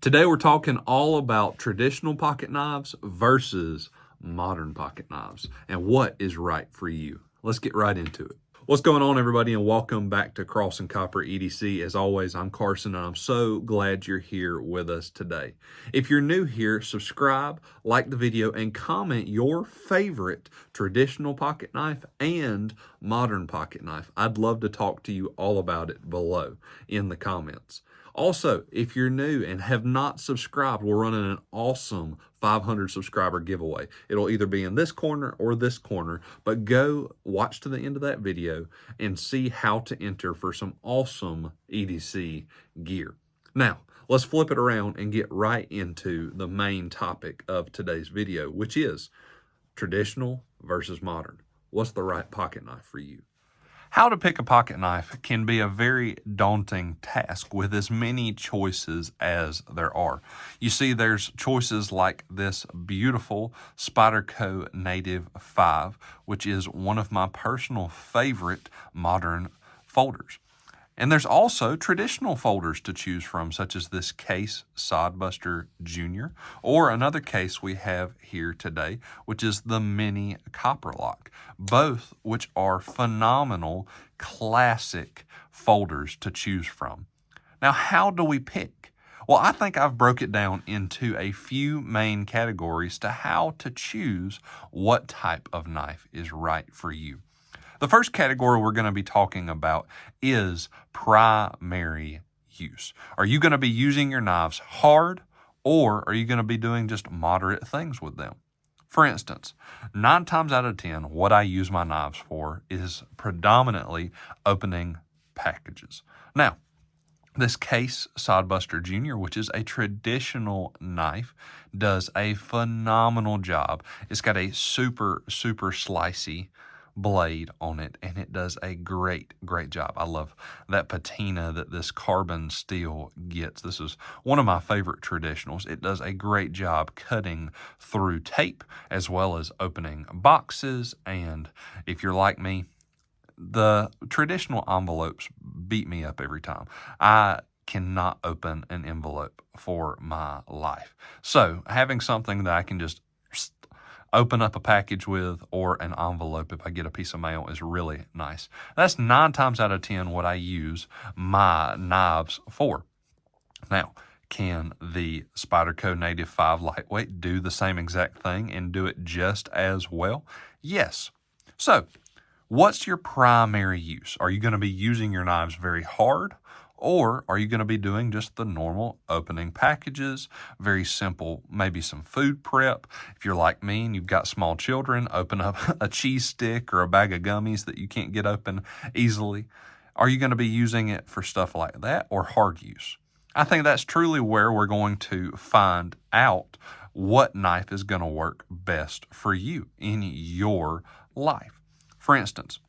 Today we're talking all about traditional pocket knives versus modern pocket knives and what is right for you. Let's get right into it. What's going on, everybody, and welcome back to Cross and Copper EDC. As always, I'm Carson, and I'm so glad you're here with us today. If you're new here, subscribe, like the video, and comment your favorite traditional pocket knife and modern pocket knife. I'd love to talk to you all about it below in the comments. Also, if you're new and have not subscribed, we're running an awesome 500 subscriber giveaway. It'll either be in this corner or this corner, but go watch to the end of that video and see how to enter for some awesome EDC gear. Now, let's flip it around and get right into the main topic of today's video, which is traditional versus modern. What's the right pocket knife for you? How to pick a pocket knife can be a very daunting task with as many choices as there are. You see, there's choices like this beautiful Spyderco Native 5, which is one of my personal favorite modern folders. And there's also traditional folders to choose from, such as this Case Sodbuster Jr. or another case we have here today, which is the Mini Copper Lock, both which are phenomenal, classic folders to choose from. Now, how do we pick? Well, I think I've broke it down into a few main categories to how to choose what type of knife is right for you. The first category we're going to be talking about is primary use. Are you going to be using your knives hard, or are you going to be doing just moderate things with them? For instance, 9 times out of 10, what I use my knives for is predominantly opening packages. Now, this Case Sodbuster Jr., which is a traditional knife, does a phenomenal job. It's got a super slicey blade on it, and it does a great job. I love that patina that this carbon steel gets. This is one of my favorite traditionals. It does a great job cutting through tape as well as opening boxes, and if you're like me, the traditional envelopes beat me up every time. I cannot open an envelope for my life. So having something that I can just open up a package with, or an envelope if I get a piece of mail, is really nice. That's 9 times out of 10 what I use my knives for. Now, can the Spyderco Native 5 Lightweight do the same exact thing and do it just as well? Yes. So, what's your primary use? Are you going to be using your knives very hard? Or are you going to be doing just the normal opening packages, very simple, maybe some food prep? If you're like me and you've got small children, open up a cheese stick or a bag of gummies that you can't get open easily. Are you going to be using it for stuff like that, or hard use? I think that's truly where we're going to find out what knife is going to work best for you in your life. For instance,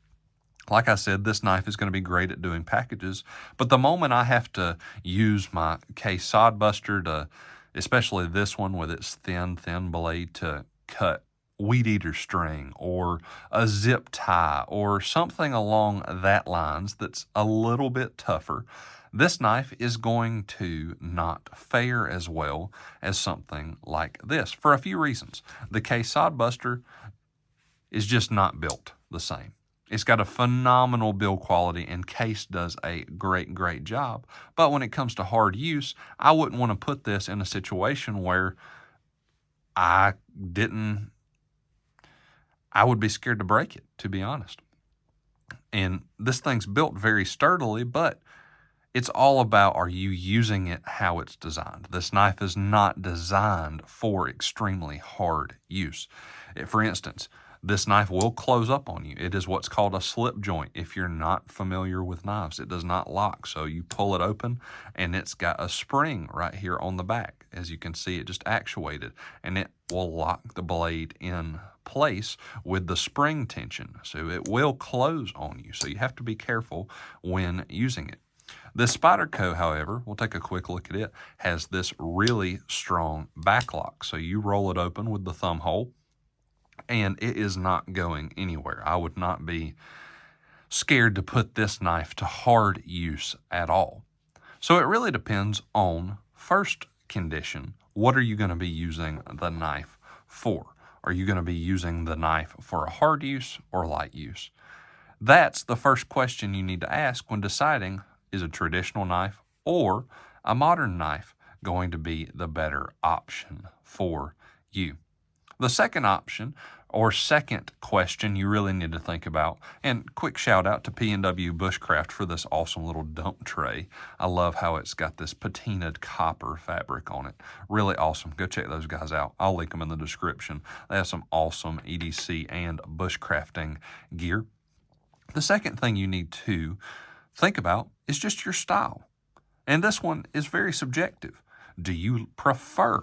like I said, this knife is going to be great at doing packages, but the moment I have to use my Case Sodbuster to, especially this one with its thin blade, to cut weed eater string or a zip tie or something along that lines that's a little bit tougher, this knife is going to not fare as well as something like this for a few reasons. The Case Sodbuster is just not built the same. It's got a phenomenal build quality, and Case does a great job. But when it comes to hard use, I wouldn't want to put this in a situation where I would be scared to break it, to be honest. And this thing's built very sturdily, but it's all about, are you using it how it's designed? This knife is not designed for extremely hard use. For instance, this knife will close up on you. It is what's called a slip joint. If you're not familiar with knives, it does not lock. So you pull it open, and it's got a spring right here on the back. As you can see, it just actuated, and it will lock the blade in place with the spring tension. So it will close on you. So you have to be careful when using it. The Spyderco, however, we'll take a quick look at it, has this really strong back lock. So you roll it open with the thumb hole, and it is not going anywhere. I would not be scared to put this knife to hard use at all. So it really depends on, first condition, what are you going to be using the knife for? Are you going to be using the knife for a hard use or light use? That's the first question you need to ask when deciding, is a traditional knife or a modern knife going to be the better option for you? The second option, or second question you really need to think about, and quick shout out to P&W Bushcraft for this awesome little dump tray. I love how it's got this patinaed copper fabric on it. Really awesome. Go check those guys out. I'll link them in the description. They have some awesome EDC and bushcrafting gear. The second thing you need to think about is just your style. And this one is very subjective. Do you prefer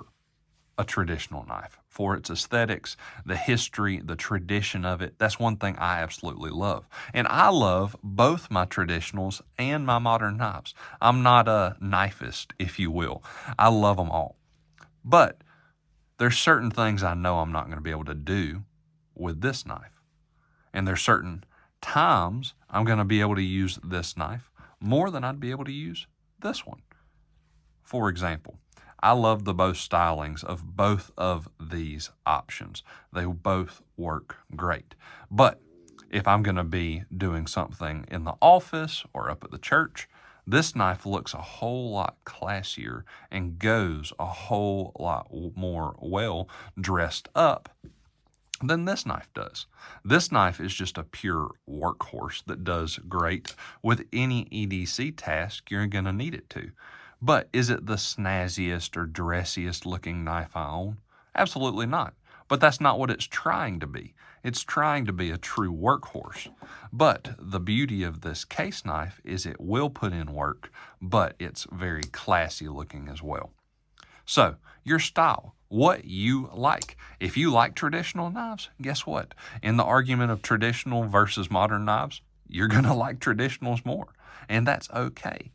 a traditional knife for its aesthetics, the history, the tradition of it? That's one thing I absolutely love. And I love both my traditionals and my modern knives. I'm not a knifist, if you will. I love them all. But there's certain things I know I'm not going to be able to do with this knife. And there's certain times I'm going to be able to use this knife more than I'd be able to use this one. For example, I love the both stylings of both of these options. They both work great. But if I'm going to be doing something in the office or up at the church, this knife looks a whole lot classier and goes a whole lot more well dressed up than this knife does. This knife is just a pure workhorse that does great with any EDC task you're going to need it to. But is it the snazziest or dressiest looking knife I own? Absolutely not. But that's not what it's trying to be. It's trying to be a true workhorse. But the beauty of this case knife is it will put in work, but it's very classy looking as well. So, your style, what you like. If you like traditional knives, guess what? In the argument of traditional versus modern knives, you're going to like traditionals more. And that's okay.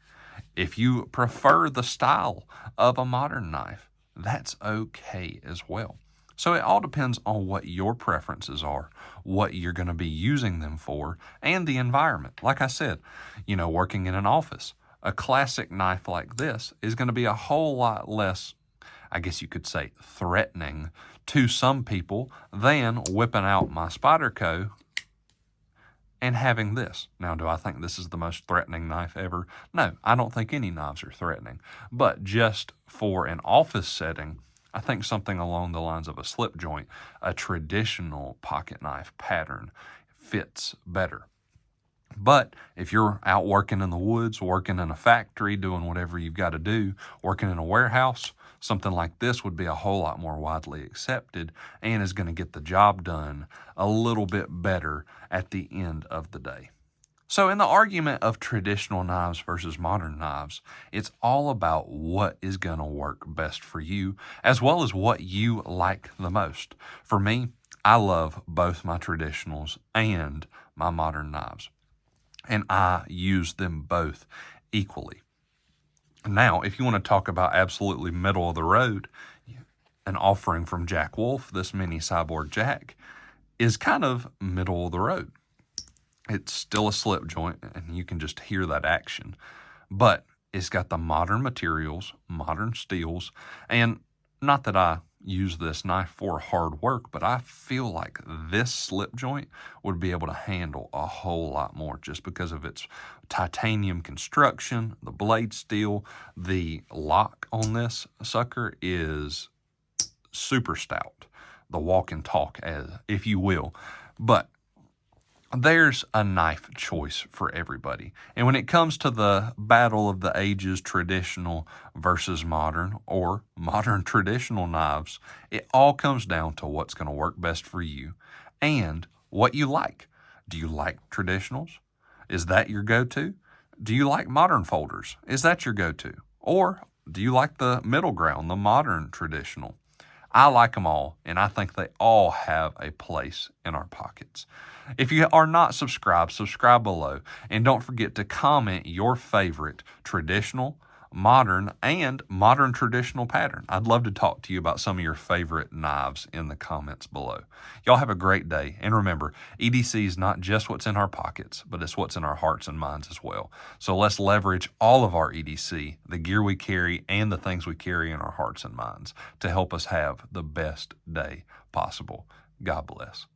If you prefer the style of a modern knife, that's okay as well. So it all depends on what your preferences are, what you're going to be using them for, and the environment. Like I said, working in an office, a classic knife like this is going to be a whole lot less, I guess you could say, threatening to some people than whipping out my Spyderco and having this. Now, do I think this is the most threatening knife ever? No, I don't think any knives are threatening. But just for an office setting, I think something along the lines of a slip joint, a traditional pocket knife pattern fits better. But if you're out working in the woods, working in a factory, doing whatever you've got to do, working in a warehouse, something like this would be a whole lot more widely accepted and is going to get the job done a little bit better at the end of the day. So in the argument of traditional knives versus modern knives, it's all about what is going to work best for you, as well as what you like the most. For me, I love both my traditionals and my modern knives, and I use them both equally. Now, if you want to talk about absolutely middle of the road, an offering from Jack Wolf, this mini cyborg jack, is kind of middle of the road. It's still a slip joint, and you can just hear that action. But it's got the modern materials, modern steels, and not that I use this knife for hard work, but I feel like this slip joint would be able to handle a whole lot more just because of its titanium construction, the blade steel. The lock on this sucker is super stout, the walk and talk, as if you will. But there's a knife choice for everybody. And when it comes to the battle of the ages, traditional versus modern, or modern traditional knives, it all comes down to what's going to work best for you and what you like. Do you like traditionals? Is that your go-to? Do you like modern folders? Is that your go-to? Or do you like the middle ground, the modern traditional? I like them all, and I think they all have a place in our pockets. If you are not subscribed, subscribe below, and don't forget to comment your favorite traditional, modern and modern traditional pattern. I'd love to talk to you about some of your favorite knives in the comments below. Y'all have a great day. And remember, EDC is not just what's in our pockets, but it's what's in our hearts and minds as well. So let's leverage all of our EDC, the gear we carry, and the things we carry in our hearts and minds to help us have the best day possible. God bless.